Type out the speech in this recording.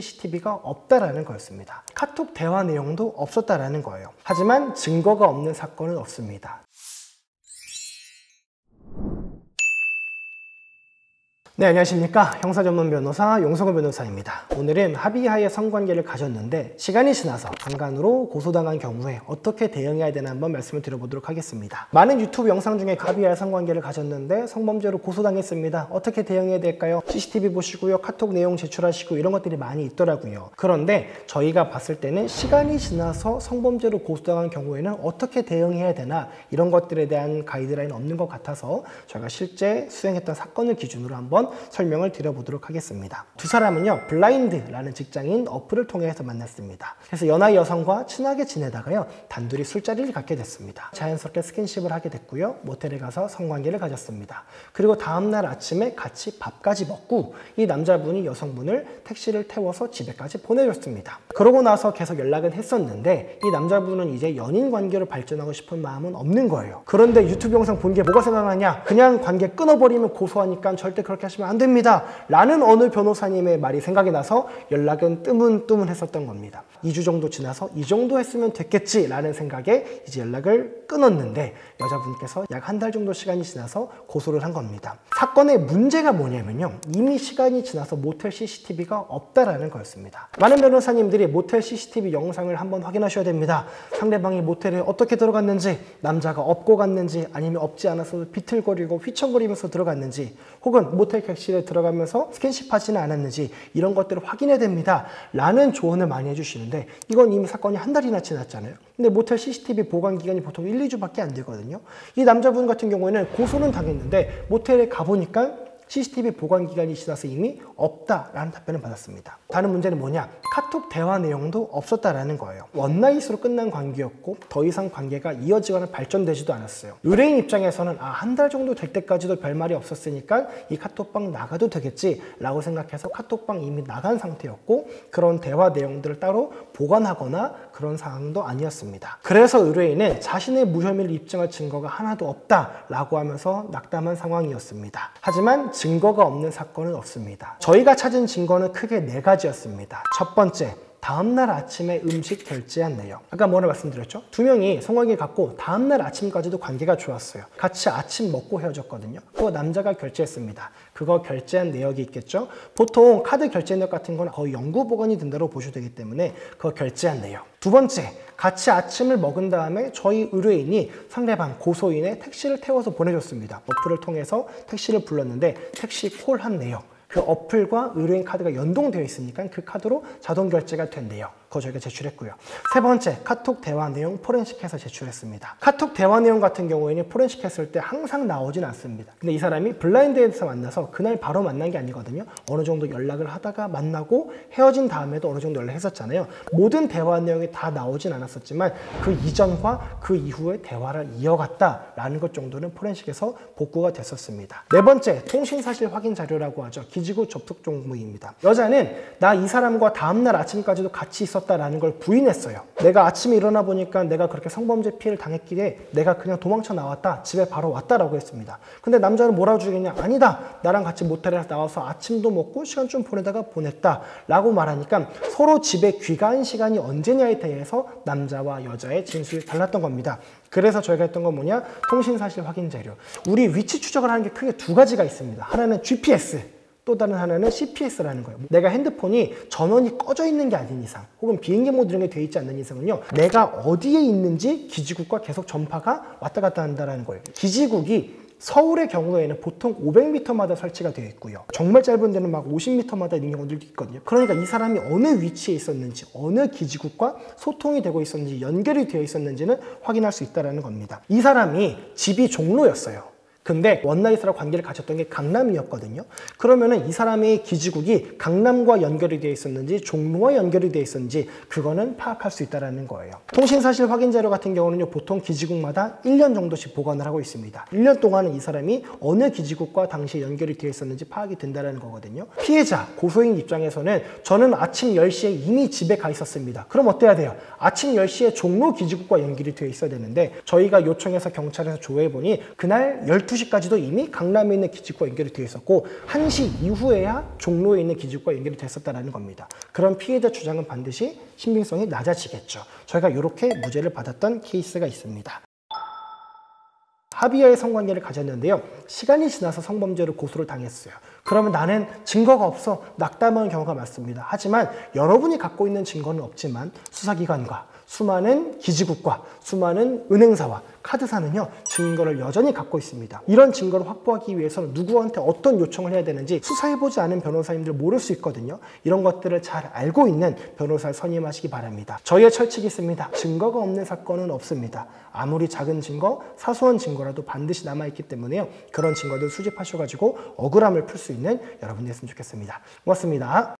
CCTV가 없다라는 거였습니다. 카톡 대화 내용도 없었다라는 거예요. 하지만 증거가 없는 사건은 없습니다. 네, 안녕하십니까. 형사전문 변호사 용석호 변호사입니다. 오늘은 합의하에 성관계를 가졌는데 시간이 지나서 강간으로 고소당한 경우에 어떻게 대응해야 되나 한번 말씀을 드려보도록 하겠습니다. 많은 유튜브 영상 중에 합의하에 성관계를 가졌는데 성범죄로 고소당했습니다. 어떻게 대응해야 될까요? CCTV 보시고요, 카톡 내용 제출하시고 이런 것들이 많이 있더라고요. 그런데 저희가 봤을 때는 시간이 지나서 성범죄로 고소당한 경우에는 어떻게 대응해야 되나 이런 것들에 대한 가이드라인 없는 것 같아서 저희가 실제 수행했던 사건을 기준으로 한번 설명을 드려보도록 하겠습니다. 두 사람은요, 블라인드라는 직장인 어플을 통해서 만났습니다. 그래서 연하 여성과 친하게 지내다가요, 단둘이 술자리를 갖게 됐습니다. 자연스럽게 스킨십을 하게 됐고요, 모텔에 가서 성관계를 가졌습니다. 그리고 다음날 아침에 같이 밥까지 먹고 이 남자분이 여성분을 택시를 태워서 집에까지 보내줬습니다. 그러고 나서 계속 연락은 했었는데 이 남자분은 이제 연인 관계로 발전하고 싶은 마음은 없는 거예요. 그런데 유튜브 영상 본 게 뭐가 생각나냐? 그냥 관계 끊어버리면 고소하니까 절대 그렇게 하시면 안 됩니다 라는 어느 변호사님의 말이 생각이 나서 연락은 뜨문뜨문했었던 겁니다. 2주 정도 지나서 이 정도 했으면 됐겠지 라는 생각에 이제 연락을 끊었는데 여자분께서 약 한 달 정도 시간이 지나서 고소를 한 겁니다. 사건의 문제가 뭐냐면요, 이미 시간이 지나서 모텔 CCTV가 없다라는 거였습니다. 많은 변호사님들이 모텔 CCTV 영상을 한번 확인하셔야 됩니다. 상대방이 모텔에 어떻게 들어갔는지, 남자가 업고 갔는지 아니면 업지 않아서 비틀거리고 휘청거리면서 들어갔는지, 혹은 모텔 객실에 들어가면서 스킨십 하지는 않았는지 이런 것들을 확인해야 됩니다 라는 조언을 많이 해주시는데 이건 이미 사건이 한 달이나 지났잖아요. 근데 모텔 CCTV 보관 기간이 보통 1, 2주밖에 안 되거든요. 이 남자분 같은 경우에는 고소는 당했는데 모텔에 가보니까 CCTV 보관 기간이 지나서 이미 없다라는 답변을 받았습니다. 다른 문제는 뭐냐? 카톡 대화 내용도 없었다라는 거예요. 원나잇으로 끝난 관계였고 더 이상 관계가 이어지거나 발전되지도 않았어요. 의뢰인 입장에서는 한 달 정도 될 때까지도 별말이 없었으니까 이 카톡방 나가도 되겠지 라고 생각해서 카톡방 이미 나간 상태였고 그런 대화 내용들을 따로 보관하거나 그런 상황도 아니었습니다. 그래서 의뢰인은 자신의 무혐의를 입증할 증거가 하나도 없다라고 하면서 낙담한 상황이었습니다. 하지만 증거가 없는 사건은 없습니다. 저희가 찾은 증거는 크게 4가지였습니다. 첫 번째, 다음날 아침에 음식 결제한 내용. 아까 뭐라 말씀드렸죠? 두 명이 성관계 갖고 다음날 아침까지도 관계가 좋았어요. 같이 아침 먹고 헤어졌거든요. 그거 남자가 결제했습니다. 그거 결제한 내역이 있겠죠? 보통 카드 결제 내역 같은 건 거의 영구 보관이 된다고 보셔도 되기 때문에 그거 결제한 내역. 두 번째, 같이 아침을 먹은 다음에 저희 의뢰인이 상대방 고소인의 택시를 태워서 보내줬습니다. 어플을 통해서 택시를 불렀는데 택시 콜한 내역. 그 어플과 의뢰인 카드가 연동되어 있으니까 그 카드로 자동 결제가 된 내역. 그거 저희가 제출했고요. 세 번째, 카톡 대화 내용 포렌식해서 제출했습니다. 카톡 대화 내용 같은 경우에는 포렌식했을 때 항상 나오진 않습니다. 근데 이 사람이 블라인드에서 만나서 그날 바로 만난 게 아니거든요. 어느 정도 연락을 하다가 만나고 헤어진 다음에도 어느 정도 연락했었잖아요. 모든 대화 내용이 다 나오진 않았었지만 그 이전과 그 이후에 대화를 이어갔다라는 것 정도는 포렌식에서 복구가 됐었습니다. 네 번째, 통신사실 확인 자료라고 하죠. 기지국 접속 정보입니다. 여자는 나 이 사람과 다음날 아침까지도 같이 있었다라는 걸 부인했어요. 내가 아침에 일어나 보니까 내가 그렇게 성범죄 피해를 당했기에 내가 그냥 도망쳐 나왔다, 집에 바로 왔다라고 했습니다. 근데 남자는 뭐라고 주겠냐? 아니다, 나랑 같이 모텔에서 나와서 아침도 먹고 시간 좀 보내다가 보냈다 라고 말하니까 서로 집에 귀가한 시간이 언제냐에 대해서 남자와 여자의 진술이 달랐던 겁니다. 그래서 저희가 했던 건 뭐냐? 통신사실 확인 자료. 우리 위치 추적을 하는 게 크게 2가지가 있습니다. 하나는 GPS, 또 다른 하나는 CPS라는 거예요. 내가 핸드폰이 전원이 꺼져 있는 게 아닌 이상, 혹은 비행기 모드 이런 게 되어 있지 않는 이상은요, 내가 어디에 있는지 기지국과 계속 전파가 왔다 갔다 한다는 거예요. 기지국이 서울의 경우에는 보통 500m마다 설치가 되어 있고요. 정말 짧은 데는 막 50m마다 있는 경우들도 있거든요. 그러니까 이 사람이 어느 위치에 있었는지, 어느 기지국과 소통이 되고 있었는지, 연결이 되어 있었는지는 확인할 수 있다는 겁니다. 이 사람이 집이 종로였어요. 근데 원나잇으로 관계를 가졌던 게 강남이었거든요. 그러면은 이 사람의 기지국이 강남과 연결이 되어 있었는지 종로와 연결이 되어 있었는지 그거는 파악할 수 있다는 거예요. 통신사실 확인 자료 같은 경우는요, 보통 기지국마다 1년 정도씩 보관을 하고 있습니다. 1년 동안은 이 사람이 어느 기지국과 당시에 연결이 되어 있었는지 파악이 된다는 거거든요. 피해자, 고소인 입장에서는 저는 아침 10시에 이미 집에 가 있었습니다. 그럼 어때야 돼요? 아침 10시에 종로 기지국과 연결이 되어 있어야 되는데 저희가 요청해서 경찰에서 조회해보니 그날 12 12시까지도 이미 강남에 있는 기직과 연결이 되어 있었고 1시 이후에야 종로에 있는 기직과 연결이 됐었다는 겁니다. 그런 피해자 주장은 반드시 신빙성이 낮아지겠죠. 저희가 이렇게 무죄를 받았던 케이스가 있습니다. 합의하에 성관계를 가졌는데요. 시간이 지나서 성범죄로 고소를 당했어요. 그러면 나는 증거가 없어 낙담하는 경우가 많습니다. 하지만 여러분이 갖고 있는 증거는 없지만 수사기관과 수많은 기지국과 수많은 은행사와 카드사는요, 증거를 여전히 갖고 있습니다. 이런 증거를 확보하기 위해서는 누구한테 어떤 요청을 해야 되는지 수사해보지 않은 변호사님들 모를 수 있거든요. 이런 것들을 잘 알고 있는 변호사를 선임하시기 바랍니다. 저희의 철칙이 있습니다. 증거가 없는 사건은 없습니다. 아무리 작은 증거, 사소한 증거라도 반드시 남아있기 때문에요. 그런 증거들 수집하셔가지고 억울함을 풀 수 있는 여러분이 됐으면 좋겠습니다. 고맙습니다.